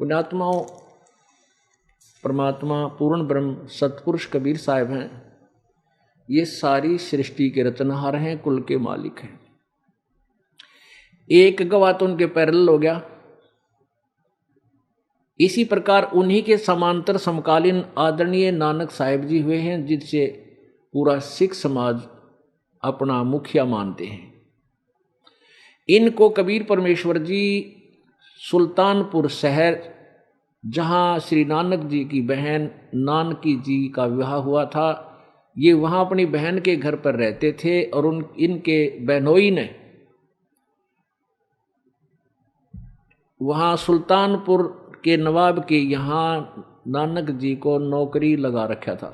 पुण्यात्माओं, परमात्मा पूर्ण ब्रह्म सतपुरुष कबीर साहब हैं। ये सारी सृष्टि के रचनहार हैं, कुल के मालिक हैं। एक गवाह तो उनके पैरेलल हो गया। इसी प्रकार उन्हीं के समांतर समकालीन आदरणीय नानक साहिब जी हुए हैं, जिनसे पूरा सिख समाज अपना मुखिया मानते हैं। इनको कबीर परमेश्वर जी सुल्तानपुर शहर, जहाँ श्री नानक जी की बहन नानकी जी का विवाह हुआ था, ये वहाँ अपनी बहन के घर पर रहते थे और इनके बहनोई ने वहाँ सुल्तानपुर के नवाब के यहाँ नानक जी को नौकरी लगा रखा था।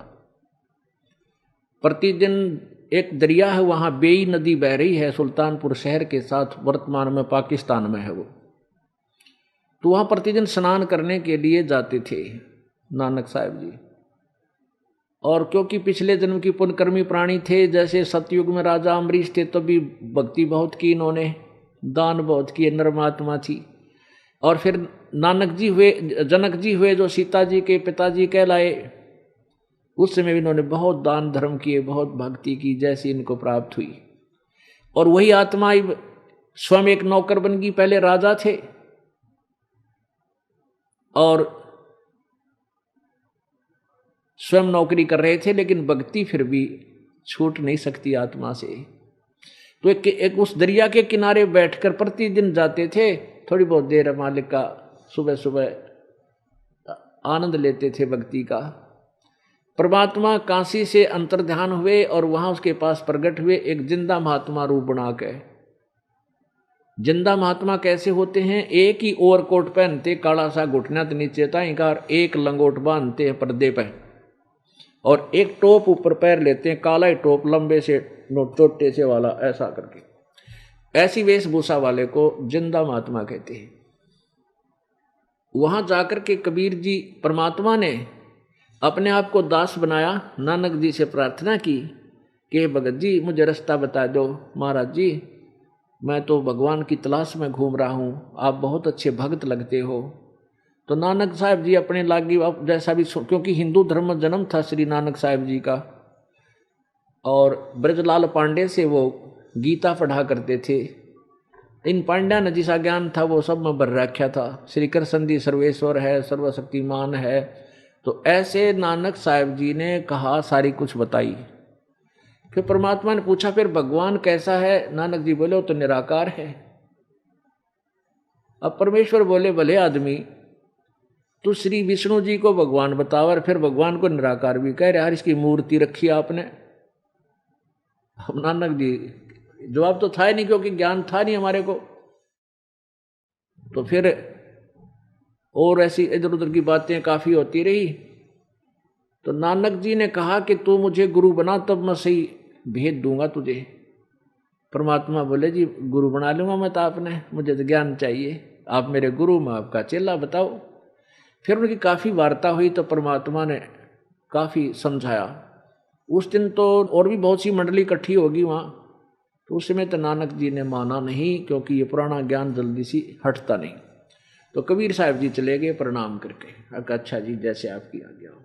प्रतिदिन एक दरिया है वहाँ, बेई नदी बह रही है सुल्तानपुर शहर के साथ, वर्तमान में पाकिस्तान में है वो। तो वहाँ प्रतिदिन स्नान करने के लिए जाते थे नानक साहब जी। और क्योंकि पिछले जन्म की पुण्यकर्मी प्राणी थे, जैसे सतयुग में राजा अम्बरीश थे तो भी भक्ति बहुत की इन्होंने, दान बहुत किए, नर्मात्मा थी। और फिर नानक जी हुए, जनक जी हुए जो सीता जी के पिताजी कहलाए, उस समय भी इन्होंने बहुत दान धर्म किए, बहुत भक्ति की जैसी इनको प्राप्त हुई। और वही आत्मा स्वयं एक नौकर बन गई। पहले राजा थे और स्वयं नौकरी कर रहे थे, लेकिन भक्ति फिर भी छूट नहीं सकती आत्मा से। तो एक उस दरिया के किनारे बैठकर प्रतिदिन जाते थे, थोड़ी बहुत देर मालिक का सुबह सुबह आनंद लेते थे भक्ति का। परमात्मा काशी से अंतर्ध्यान हुए और वहां उसके पास प्रकट हुए एक जिंदा महात्मा रूप बना के। जिंदा महात्मा कैसे होते हैं? एक ही ओवरकोट पहनते, काला सा घुटना तो नीचे ताईकार, एक लंगोट बांधते हैं पर्दे पे और एक टोप ऊपर पैर लेते हैं, काला ही टोप लंबे से चोटे से वाला, ऐसा करके। ऐसी वेशभूषा वाले को जिंदा महात्मा कहते हैं। वहां जाकर के कबीर जी, परमात्मा ने अपने आप को दास बनाया, नानक जी से प्रार्थना की कि भगत जी मुझे रास्ता बता दो। महाराज जी मैं तो भगवान की तलाश में घूम रहा हूँ, आप बहुत अच्छे भक्त लगते हो। तो नानक साहब जी अपने लागी, अब जैसा भी, क्योंकि हिंदू धर्म में जन्म था श्री नानक साहब जी का, और ब्रजलाल पांडे से वो गीता पढ़ा करते थे। इन पांड्या ने जिसा ज्ञान था वो सब में भर रखा था। श्री कृष्ण जी सर्वेश्वर है, सर्वशक्तिमान है। तो ऐसे नानक साहब जी ने कहा, सारी कुछ बताई। फिर परमात्मा ने पूछा फिर भगवान कैसा है? नानक जी बोले वो तो निराकार है। अब परमेश्वर बोले भले आदमी, तू श्री विष्णु जी को भगवान बताओ और फिर भगवान को निराकार भी कह रहे, यार इसकी मूर्ति रखी आपने। हम नानक जी जवाब तो था ही नहीं, क्योंकि ज्ञान था नहीं हमारे को। तो फिर और ऐसी इधर उधर की बातें काफी होती रही। तो नानक जी ने कहा कि तू मुझे गुरु बना, तब मैं सही भेद दूंगा तुझे। परमात्मा बोले जी गुरु बना लूंगा मैं तो आपने, मुझे तो ज्ञान चाहिए, आप मेरे गुरु, मैं आपका चेला, बताओ। फिर उनकी काफ़ी वार्ता हुई तो परमात्मा ने काफ़ी समझाया। उस दिन तो और भी बहुत सी मंडली इकट्ठी होगी वहाँ, तो उस समय तो नानक जी ने माना नहीं, क्योंकि ये पुराना ज्ञान जल्दी सी हटता नहीं। तो कबीर साहब जी चले गए प्रणाम करके, अच्छा जी जैसे आपकी आज्ञा हो।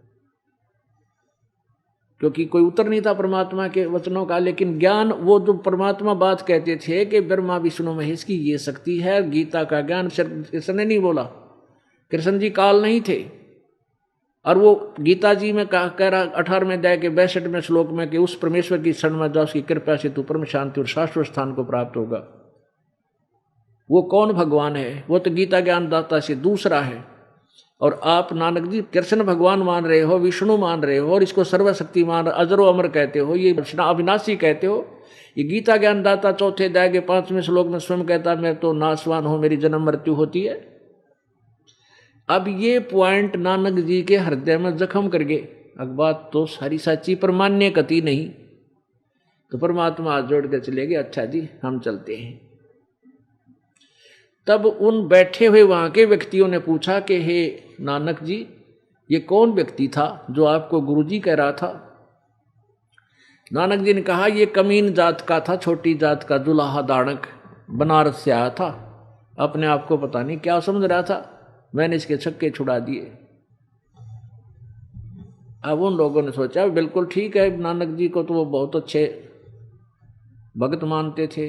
क्योंकि कोई उत्तर नहीं था परमात्मा के वचनों का, लेकिन ज्ञान, वो जो परमात्मा बात कहते थे कि ब्रह्मा विष्णु महेश की ये शक्ति है, गीता का ज्ञान कृष्ण ने नहीं बोला, कृष्ण जी काल नहीं थे। और वो गीता जी में कह रहा 18वें अध्याय के 62वें श्लोक में कि उस परमेश्वर की शरण में जाओ, उसकी कृपा से तू परम शांति और शाश्वत स्थान को प्राप्त होगा। वो कौन भगवान है? वो तो गीता ज्ञान दाता से दूसरा है। और आप नानक जी कृष्ण भगवान मान रहे हो, विष्णु मान रहे हो, और इसको सर्वशक्ति मान, अजरो अमर कहते हो, ये अविनाशी कहते हो। ये गीता ज्ञान दाता 4थे अध्याय के 5वें श्लोक में स्वयं कहता मैं तो नाशवान हूं, मेरी जन्म मृत्यु होती है। अब ये पॉइंट नानक जी के हृदय में जख्म कर गए। अब बात तो सारी सच्ची पर मान्य कति नहीं। तो परमात्मा हाथ जोड़ कर चले गए, अच्छा जी हम चलते हैं। तब उन बैठे हुए वहां के व्यक्तियों ने पूछा कि हे नानक जी ये कौन व्यक्ति था जो आपको गुरुजी कह रहा था? नानक जी ने कहा ये कमीन जात का था, छोटी जात का, दुल्हा दाणक, बनारस से आया था, अपने आप को पता नहीं क्या समझ रहा था। मैंने इसके छक्के छुड़ा दिए। अब उन लोगों ने सोचा बिल्कुल ठीक है, नानक जी को तो वो बहुत अच्छे भगत मानते थे,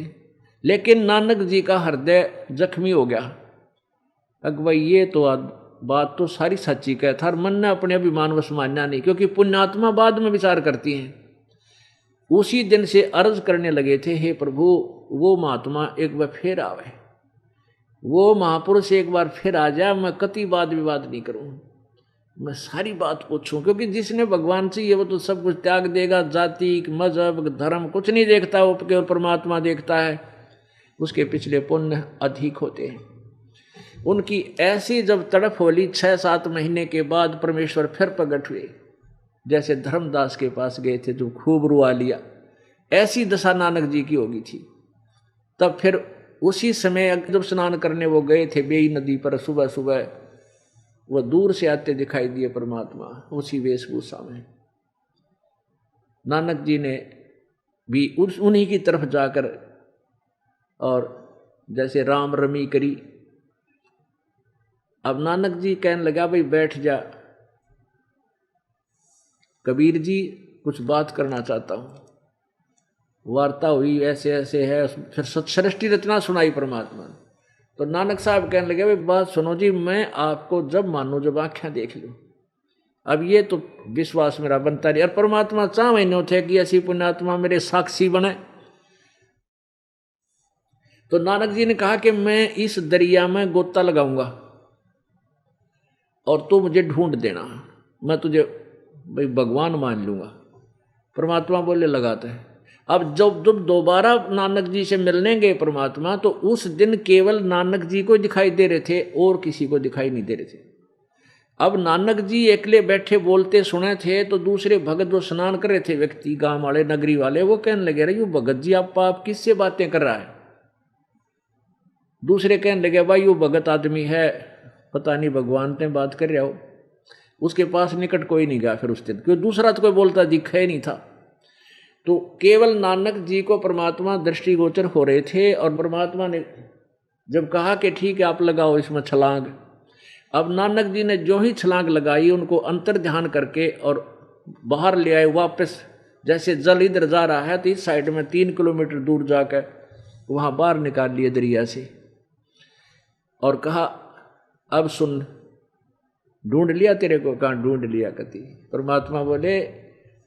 लेकिन नानक जी का हृदय जख्मी हो गया। भाई ये तो बात तो सारी सच्ची कहता, और मन ने अपने अभिमान वश मानना नहीं, क्योंकि पुण्यात्मा बाद में विचार करती हैं। उसी दिन से अर्ज करने लगे थे, हे प्रभु वो महात्मा एक बार फिर आवे, वो महापुरुष एक बार फिर आ जाए, मैं कति वाद विवाद नहीं करूं, मैं सारी बात पूछूं। क्योंकि जिसने भगवान से ये वो तो सब कुछ त्याग देगा, जाति मजहब धर्म कुछ नहीं देखता, वो केवल परमात्मा देखता है, उसके पिछले पुण्य अधिक होते हैं। उनकी ऐसी जब तड़प होली 6-7 महीने के बाद परमेश्वर फिर प्रकट हुए, जैसे धर्मदास के पास गए थे जो खूब रुआ लिया, ऐसी दशा नानक जी की होगी थी। तब फिर उसी समय जब स्नान करने वो गए थे बेई नदी पर, सुबह सुबह वो दूर से आते दिखाई दिए परमात्मा उसी वेशभूषा में। नानक जी ने भी उन्हीं की तरफ जाकर और जैसे राम रमी करी। अब नानक जी कहने लगा भाई बैठ जा, कबीर जी कुछ बात करना चाहता हूं। वार्ता हुई, ऐसे ऐसे है, फिर सृष्टि रचना सुनाई परमात्मा ने। तो नानक साहब कहने लगे भाई बात सुनो जी, मैं आपको जब मानूं जब आँखें देख लूं। अब ये तो विश्वास मेरा बनता नहीं, और परमात्मा चाह महीनों थे कि ऐसी पुण्यात्मा मेरे साक्षी बने। तो नानक जी ने कहा कि मैं इस दरिया में गोता लगाऊंगा और तू मुझे ढूंढ देना, मैं तुझे भाई भगवान मान लूंगा। परमात्मा बोले लगाते हैं। अब जब दोबारा नानक जी से मिलने गए परमात्मा, तो उस दिन केवल नानक जी को दिखाई दे रहे थे और किसी को दिखाई नहीं दे रहे थे। अब नानक जी अकेले बैठे बोलते सुने थे, तो दूसरे भगत जो स्नान कर रहे थे व्यक्ति, गांव वाले नगरी वाले, वो कहने लगे रहे यू भगत जी आप किससे बातें कर रहा है। दूसरे कहने लगे भाई यू भगत आदमी है, पता नहीं भगवान से बात कर रहा हो। उसके पास निकट कोई नहीं गया फिर उस दिन, क्योंकि दूसरा तो कोई बोलता दिखा ही नहीं था। तो केवल नानक जी को परमात्मा दृष्टिगोचर हो रहे थे, और परमात्मा ने जब कहा कि ठीक है आप लगाओ इसमें छलांग, अब नानक जी ने जो ही छलांग लगाई उनको अंतर ध्यान करके और बाहर ले आए वापस। जैसे जल इधर जा रहा है तो इस साइड में 3 किलोमीटर दूर जाकर वहाँ बाहर निकाल लिए दरिया से, और कहा अब सुन, ढूंढ लिया तेरे को। कहाँ ढूंढ लिया कति। परमात्मा बोले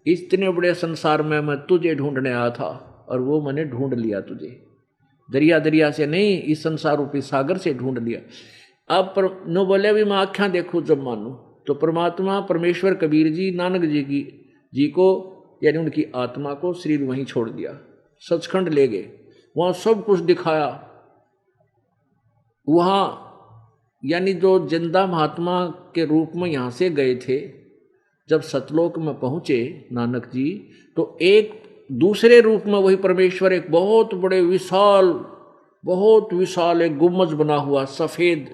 इतने बड़े संसार में मैं तुझे ढूंढने आया था, और वो मैंने ढूंढ लिया तुझे। दरिया से नहीं, इस संसार रूपी सागर से ढूंढ लिया। अब नो बोले भी मैं आँखें देखूँ जब मानूं। तो परमात्मा परमेश्वर कबीर जी नानक जी को यानी उनकी आत्मा को शरीर वहीं छोड़ दिया, सचखंड ले गए, वहाँ सब कुछ दिखाया। वहाँ यानी जो जिंदा महात्मा के रूप में यहाँ से गए थे, जब सतलोक में पहुँचे नानक जी, तो एक दूसरे रूप में वही परमेश्वर एक बहुत विशाल एक गुम्बद बना हुआ सफ़ेद,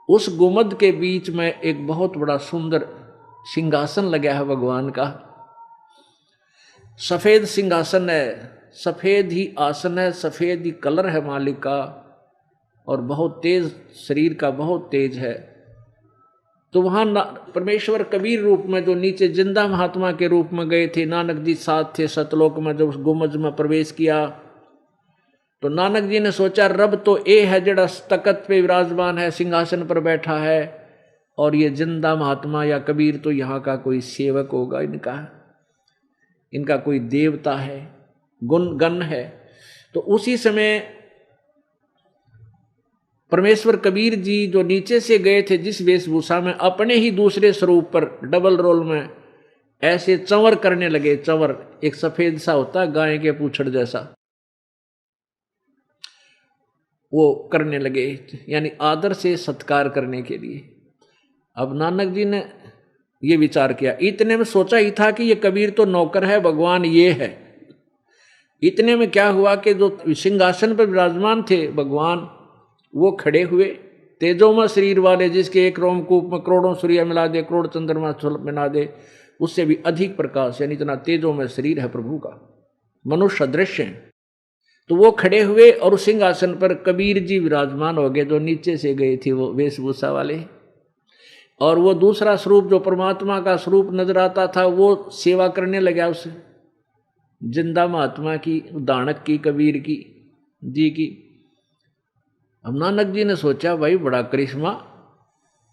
उस गुम्बद के बीच में एक बहुत बड़ा सुंदर सिंहासन लगा है भगवान का। सफ़ेद सिंहासन है, सफ़ेद ही आसन है, सफ़ेद ही कलर है मालिक का, और बहुत तेज शरीर का, बहुत तेज है। तो वहाँ परमेश्वर कबीर रूप में जो नीचे जिंदा महात्मा के रूप में गए थे, नानक जी साथ थे सतलोक में। जब उस गुम्बद में प्रवेश किया तो नानक जी ने सोचा रब तो ए है जड़ा तकत पे विराजमान है, सिंहासन पर बैठा है, और ये जिंदा महात्मा या कबीर तो यहाँ का कोई सेवक होगा, इनका कोई देवता है, गण है। तो उसी समय परमेश्वर कबीर जी जो नीचे से गए थे जिस वेशभूषा में, अपने ही दूसरे स्वरूप पर डबल रोल में ऐसे चंवर करने लगे। चंवर एक सफेद सा होता गाय के पूंछड़ जैसा, वो करने लगे, यानी आदर से सत्कार करने के लिए। अब नानक जी ने ये विचार किया, इतने में सोचा ही था कि ये कबीर तो नौकर है, भगवान ये है। इतने में क्या हुआ कि जो सिंहासन पर विराजमान थे भगवान, वो खड़े हुए, तेजोमय शरीर वाले, जिसके एक रोमकूप में करोड़ों सूर्य मिला दे, करोड़ चंद्रमा मिला दे, उससे भी अधिक प्रकाश, यानी इतना तेजोमय शरीर है प्रभु का, मनुष्य दृश्य है। तो वो खड़े हुए और उस सिंहासन पर कबीर जी विराजमान हो गए, जो नीचे से गए थे वो वेशभूषा वाले। और वो दूसरा स्वरूप जो परमात्मा का स्वरूप नजर आता था वो सेवा करने लगा उस जिंदा महात्मा की, दानक की, कबीर की जी की। अब नानक जी ने सोचा भाई बड़ा करिश्मा,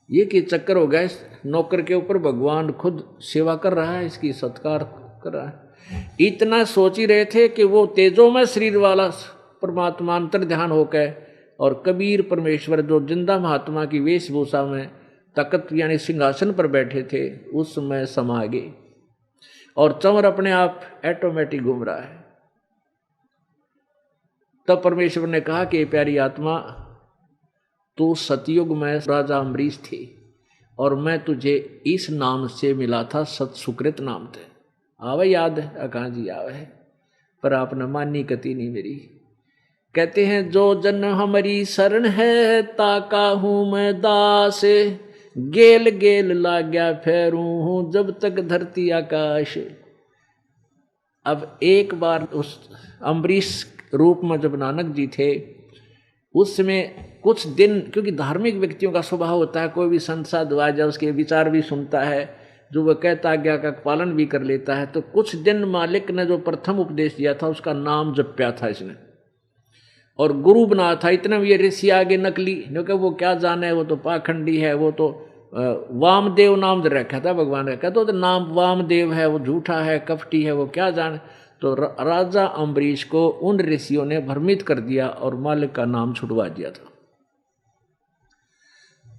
ये कि चक्कर हो गया, इस नौकर के ऊपर भगवान खुद सेवा कर रहा है, इसकी सत्कार कर रहा है। इतना सोच ही रहे थे कि वो तेजोमय शरीर वाला परमात्मा अंतर ध्यान होकर और कबीर परमेश्वर जो जिंदा महात्मा की वेशभूषा में तख्त यानी सिंहासन पर बैठे थे उस समय समा गए और चंवर अपने आप ऑटोमेटिक घूम रहा है। तब परमेश्वर ने कहा कि प्यारी आत्मा, तू सतयुग में राजा अम्बरीश थे और मैं तुझे इस नाम से मिला था, सत सुकृत नाम थे। आवे याद है? कहाँ जी आवे है, पर आपने मानी कति नहीं मेरी। कहते हैं जो जन हमारी शरण है ताका हूँ मैं दास, गेल गेल लाग्या फेरू हूँ जब तक धरती आकाश। अब एक बार उस अम्बरीश रूप में जब नानक जी थे उस समय कुछ दिन, क्योंकि धार्मिक व्यक्तियों का स्वभाव होता है कोई भी संत साधु आ जाए उसके विचार भी सुनता है, जो वह कहता आज्ञा का पालन भी कर लेता है। तो कुछ दिन मालिक ने जो प्रथम उपदेश दिया था उसका नाम जप्या था इसने और गुरु बना था। इतना भी ये ऋषि आगे नकली, क्योंकि वो क्या जाने, वो तो पाखंडी है, वो तो वामदेव नाम दे रखा था भगवान का, कहते तो नाम वामदेव है, वो झूठा है, कपटी है, वो क्या जाने। तो राजा अम्बरीश को उन ऋषियों ने भ्रमित कर दिया और मालिक का नाम छुड़वा दिया था।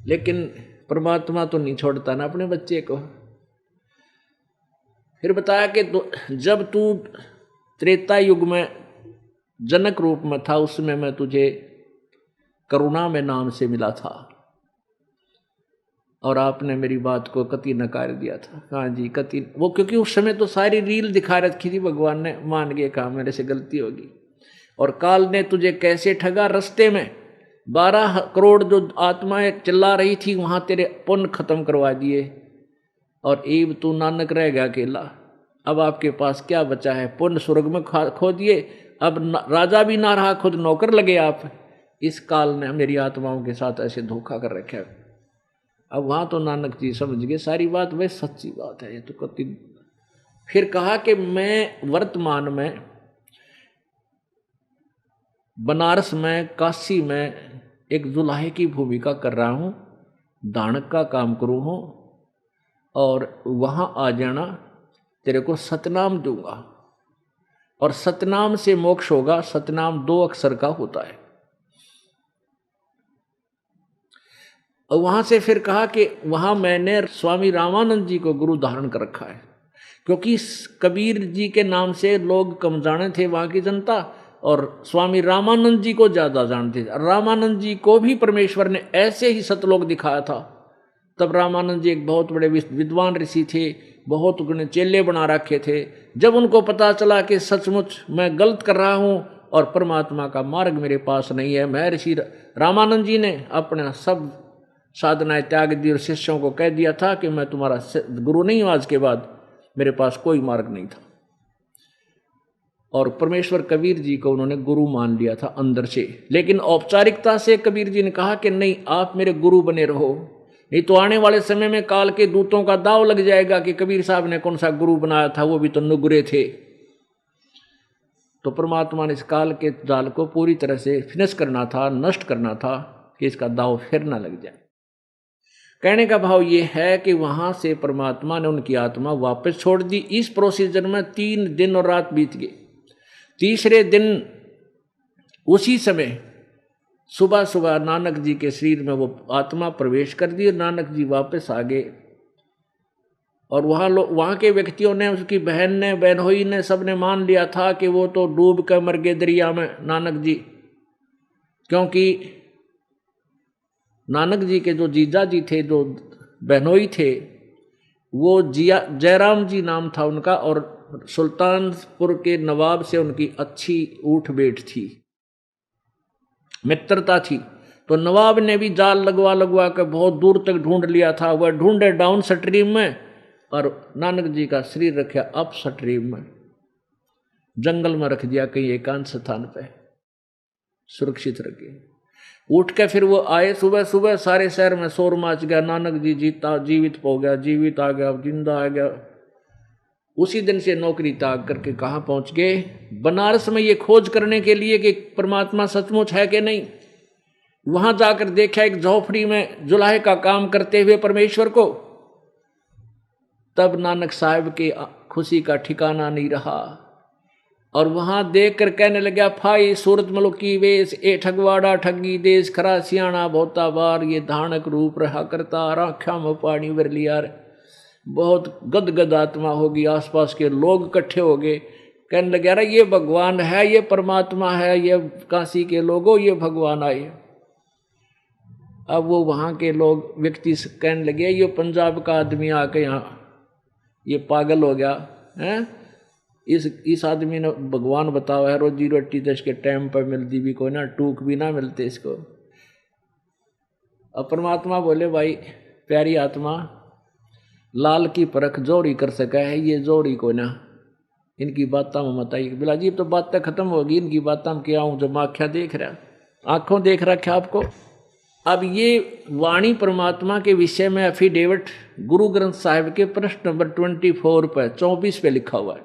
लेकिन परमात्मा तो नहीं छोड़ता ना अपने बच्चे को। फिर बताया कि जब तू त्रेता युग में जनक रूप में था उस समय मैं तुझे करुणा में नाम से मिला था और आपने मेरी बात को कति नकार दिया था। हाँ जी कति, वो क्योंकि उस समय तो सारी रील दिखा रखी थी, भगवान ने मान गए कहा मेरे से गलती होगी। और काल ने तुझे कैसे ठगा, रस्ते में 12 करोड़ जो आत्माएं चिल्ला रही थी वहां तेरे पुण्य खत्म करवा दिए और एब तू नानक रह गया अकेला। अब आपके पास क्या बचा है, पुण्य स्वर्ग में खो दिए, अब राजा भी ना रहा, खुद नौकर लगे आप। इस काल ने मेरी आत्माओं के साथ ऐसे धोखा कर रखा है। अब वहां तो नानक जी समझ गए सारी बात, वह सच्ची बात है ये तो कति। फिर कहा कि मैं वर्तमान में बनारस में, काशी में एक दुल्हे की भूमिका कर रहा हूं, दानक का काम करूं हूं और वहां आ जाना, तेरे को सतनाम दूंगा और सतनाम से मोक्ष होगा। सतनाम 2 अक्षर का होता है। और वहां से फिर कहा कि वहां मैंने स्वामी रामानंद जी को गुरु धारण कर रखा है, क्योंकि कबीर जी के नाम से लोग कम जाने थे वहां की जनता और स्वामी रामानंद जी को ज्यादा जानते थे। रामानंद जी को भी परमेश्वर ने ऐसे ही सतलोक दिखाया था। तब रामानंद जी एक बहुत बड़े विद्वान ऋषि थे, बहुत उन्हें चेले बना रखे थे। जब उनको पता चला कि सचमुच मैं गलत कर रहा हूं और परमात्मा का मार्ग मेरे पास नहीं है, मैं ऋषि रामानंद जी ने अपना सब साधनाएं त्याग दी और शिष्यों को कह दिया था कि मैं तुम्हारा गुरु नहीं हूं, आज के बाद मेरे पास कोई मार्ग नहीं था। और परमेश्वर कबीर जी को उन्होंने गुरु मान लिया था अंदर से। लेकिन औपचारिकता से कबीर जी ने कहा कि नहीं, आप मेरे गुरु बने रहो, नहीं तो आने वाले समय में काल के दूतों का दाव लग जाएगा कि कबीर साहब ने कौन सा गुरु बनाया था, वो भी तो नुगरे थे। तो परमात्मा ने इस काल के जाल को पूरी तरह से फिनिश करना था, नष्ट करना था कि इसका दाव फिर ना लग जाए। कहने का भाव ये है कि वहां से परमात्मा ने उनकी आत्मा वापस छोड़ दी। इस प्रोसीजर में 3 दिन और रात बीत गए। तीसरे दिन उसी समय सुबह सुबह नानक जी के शरीर में वो आत्मा प्रवेश कर दी और नानक जी वापस आ गए। और वहाँ के व्यक्तियों ने, उसकी बहन ने, बहनोई ने, सब ने मान लिया था कि वो तो डूब कर मर गए दरिया में नानक जी, क्योंकि नानक जी के जो जीजा जी थे, जो बहनोई थे, वो जयराम जी नाम था उनका और सुल्तानपुर के नवाब से उनकी अच्छी उठ बैठ थी, मित्रता थी। तो नवाब ने भी जाल लगवा कर बहुत दूर तक ढूंढ लिया था। वह ढूंढे डाउन स्ट्रीम में और नानक जी का शरीर रखा अप स्ट्रीम में, जंगल में रख दिया कहीं एकांत स्थान पे। सुरक्षित रखे। उठ के फिर वो आए सुबह सुबह, सारे शहर में शोर मच गया, नानक जी जीवित हो गया, जीवित आ गया, जिंदा आ गया। उसी दिन से नौकरी त्याग करके कहाँ पहुंच गए? बनारस में ये खोज करने के लिए कि परमात्मा सचमुच है कि नहीं। वहां जाकर देखा एक झोपड़ी में जुलाहे का काम करते हुए परमेश्वर को। तब नानक साहब की खुशी का ठिकाना नहीं रहा और वहां देखकर कहने लगा, फाई सूरत मुल्क की वेश, ए ठगवाड़ा ठगी देश, खरा सियाणा बहुता बार, ये धानक रूप रहा करता, राख्या में पानी भर लिया। बहुत गदगद आत्मा होगी। आसपास के लोग इकट्ठे हो गए, कहने लगे, अरे ये भगवान है, ये परमात्मा है, ये काशी के लोगों, ये भगवान आए। अब वो वहाँ के लोग व्यक्ति कहने लगे, ये पंजाब का आदमी आके यहाँ ये पागल हो गया है, इस आदमी ने भगवान बताओ है, रोजी रोटी तो इसके टाइम पर मिलती भी कोई ना, टूक भी ना मिलते इसको। अब परमात्मा बोले, भाई प्यारी आत्मा, लाल की परख जोरी कर सका है, ये जोरी को ना, इनकी बातों में मत आई। बोला जी तो बातें खत्म होगी, इनकी बातों में क्या हूँ, जब आँखें देख रहा, आंखों देख रखा आपको। अब ये वाणी परमात्मा के विषय में एफिडेविट गुरु ग्रंथ साहिब के प्रश्न नंबर 24 पर 24 पे लिखा हुआ है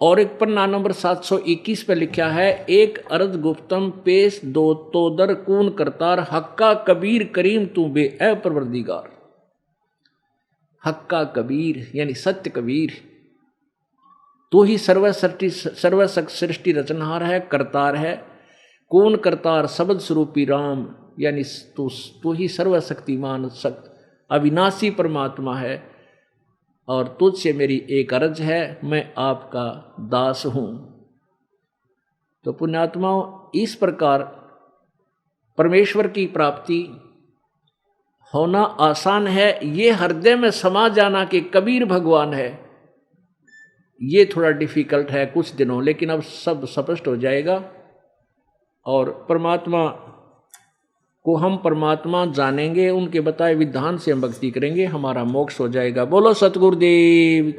और एक पन्ना नंबर 721 पे लिखा है, एक अर्ज गुप्तम पेश दो तोदर कून करतार, हक्का कबीर करीम तू बे ए परवरदिगार। हक्का कबीर यानी सत्य कबीर, तू ही सर्व सृष्टि रचनहार है, करतार है। कौन करतार शब्द स्वरूपी राम, यानी तू ही सर्वशक्तिमान अविनाशी परमात्मा है और तुझसे मेरी एक अर्ज है, मैं आपका दास हूं। तो पुण्यात्माओं, इस प्रकार परमेश्वर की प्राप्ति होना आसान है। ये हृदय में समा जाना कि कबीर भगवान है, ये थोड़ा डिफिकल्ट है कुछ दिनों, लेकिन अब सब स्पष्ट हो जाएगा और परमात्मा को हम परमात्मा जानेंगे, उनके बताए विधान से हम भक्ति करेंगे, हमारा मोक्ष हो जाएगा। बोलो सतगुरुदेव।